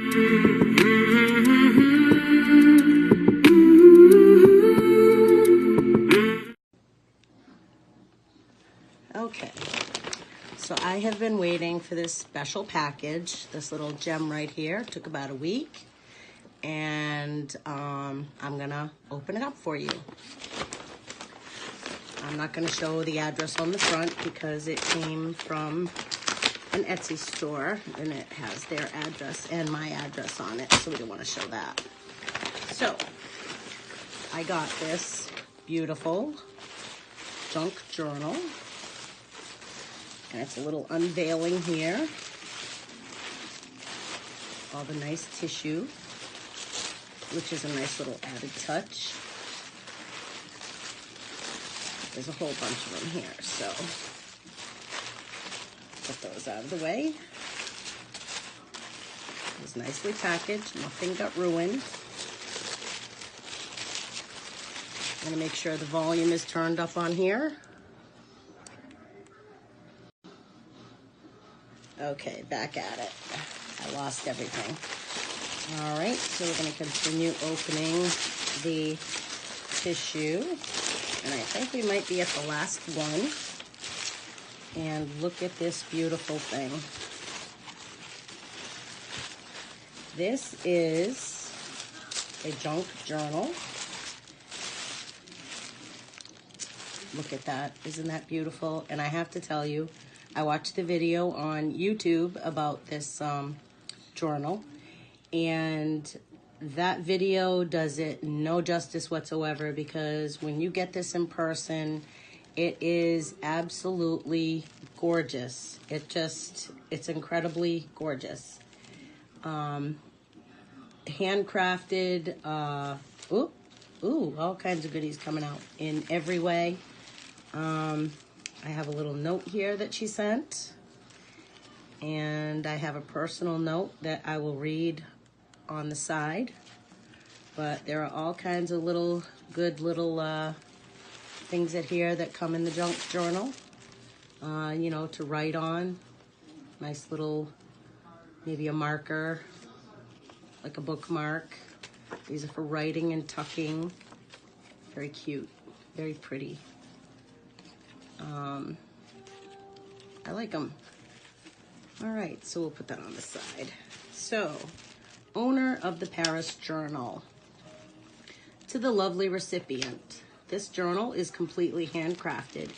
Okay, so I have been waiting for this special package, this little gem right here. It took about a week, and I'm gonna open it up for you. I'm not gonna show the address on the front because it came from an Etsy store and it has their address and my address on it, so we don't want to show that. So I got this beautiful junk journal, and it's a little unveiling here. All the nice tissue, which is a nice little added touch. There's a whole bunch of them here, so put those out of the way. It was nicely packaged, nothing got ruined. I'm gonna make sure the volume is turned up on here. Okay, back at it. I lost everything. All right, so we're gonna continue opening the tissue. And I think we might be at the last one. And look at this beautiful thing. This is a junk journal. Look at that, isn't that beautiful? And I have to tell you, I watched the video on YouTube about this journal, and that video does it no justice whatsoever, because when you get this in person, it is absolutely gorgeous. It's incredibly gorgeous. Handcrafted, all kinds of goodies coming out in every way. I have a little note here that she sent, and I have a personal note that I will read on the side. But there are all kinds of good little things at here that come in the junk journal, you know, to write on. Nice little, maybe a marker, like a bookmark. These are for writing and tucking. Very cute, very pretty. I like them. All right, so we'll put that on the side. So, owner of the Paris Journal. To the lovely recipient, this journal is completely handcrafted.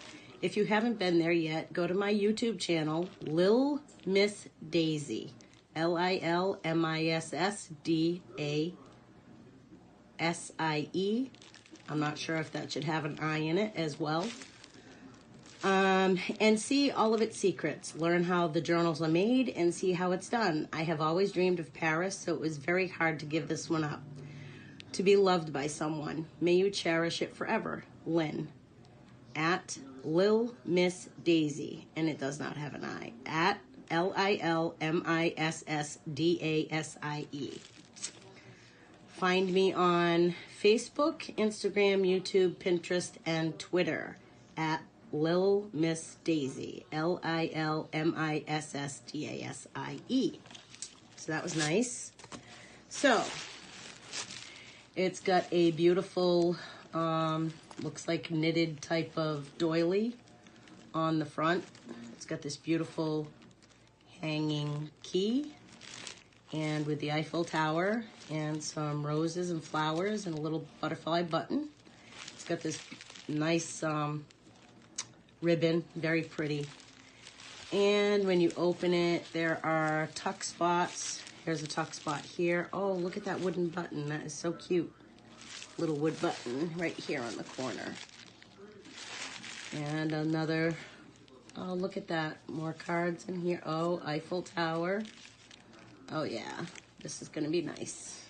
If you haven't been there yet, go to my YouTube channel, lilmissdasie, lilmissdasie. I'm not sure if that should have an I in it as well. And see all of its secrets. Learn how the journals are made and see how it's done. I have always dreamed of Paris, so it was very hard to give this one up. To be loved by someone. May you cherish it forever. Lynn. At lilmissdasie. And it does not have an I. At lilmissdasie. Find me on Facebook, Instagram, YouTube, Pinterest, and Twitter. At lilmissdasie. lilmissdasie. So that was nice. So it's got a beautiful, looks like knitted type of doily on the front. It's got this beautiful hanging key, and with the Eiffel Tower and some roses and flowers and a little butterfly button. It's got this nice ribbon, very pretty. And when you open it, there are tuck spots. Here's a tuck spot here. Oh, look at that wooden button. That is so cute. Little wood button right here on the corner. And another, oh, look at that. More cards in here. Oh, Eiffel Tower. Oh, yeah. This is going to be nice.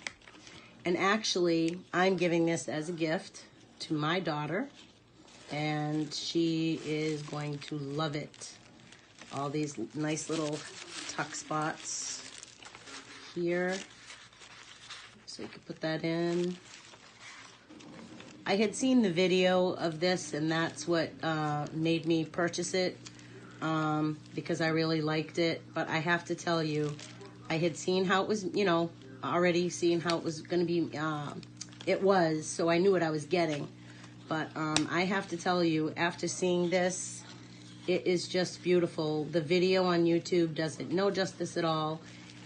And actually, I'm giving this as a gift to my daughter, and she is going to love it. All these nice little tuck spots here. So you could put that in. I had seen the video of this, and that's what made me purchase it, because I really liked it. But I have to tell you, I had seen how it was, you know, already seeing how it was going to be, so I knew what I was getting. But I have to tell you, after seeing this, it is just beautiful. The video on YouTube does it no justice at all.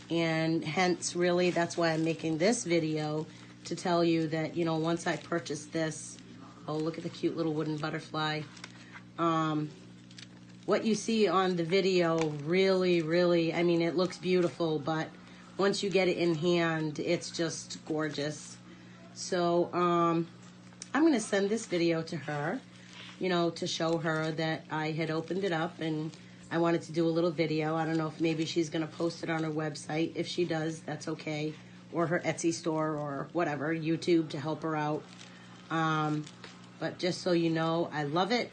And hence, really, that's why I'm making this video, to tell you that, you know, once I purchased this, oh, look at the cute little wooden butterfly. What you see on the video really, really, I mean, it looks beautiful, but once you get it in hand, it's just gorgeous. So, I'm going to send this video to her, you know, to show her that I had opened it up and I wanted to do a little video. I don't know if maybe she's going to post it on her website. If she does, that's okay. Or her Etsy store or whatever, YouTube, to help her out. But just so you know, I love it.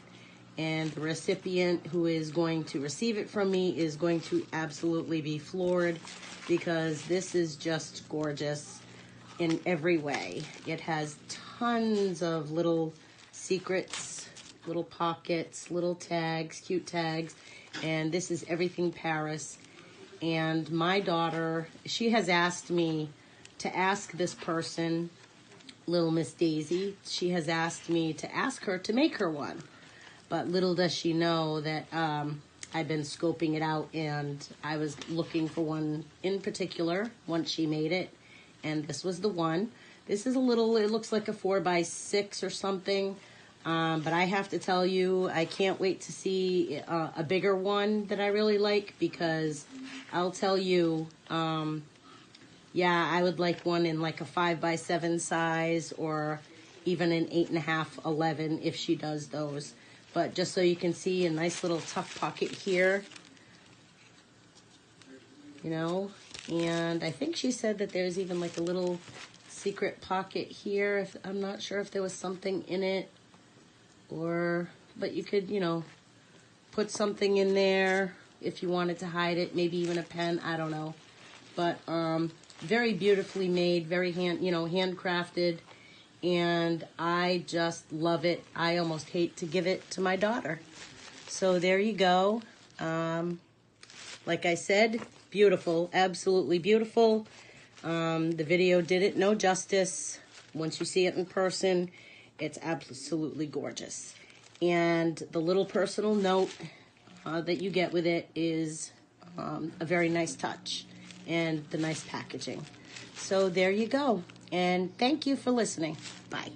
And the recipient who is going to receive it from me is going to absolutely be floored, because this is just gorgeous in every way. It has tons of little secrets, little pockets, little tags, cute tags, and this is everything Paris. And my daughter, she has asked me to ask this person, lilmissdasie, she has asked me to ask her to make her one. But little does she know that I've been scoping it out, and I was looking for one in particular once she made it, and this was the one. This is a little, it looks like a 4x6 or something, but I have to tell you, I can't wait to see a bigger one that I really like, because I'll tell you, yeah, I would like one in like a 5x7 size, or even an 8.5, 11 if she does those. But just so you can see, a nice little tuck pocket here, you know, and I think she said that there's even like a little secret pocket here. I'm not sure if there was something in it, or, but you could, you know, put something in there if you wanted to hide it, maybe even a pen, I don't know. But very beautifully made, very handcrafted. And I just love it. I almost hate to give it to my daughter. So there you go. Like I said, beautiful, absolutely beautiful. The video did it no justice. Once you see it in person, it's absolutely gorgeous. And the little personal note that you get with it is a very nice touch, and the nice packaging. So there you go. And thank you for listening. Bye.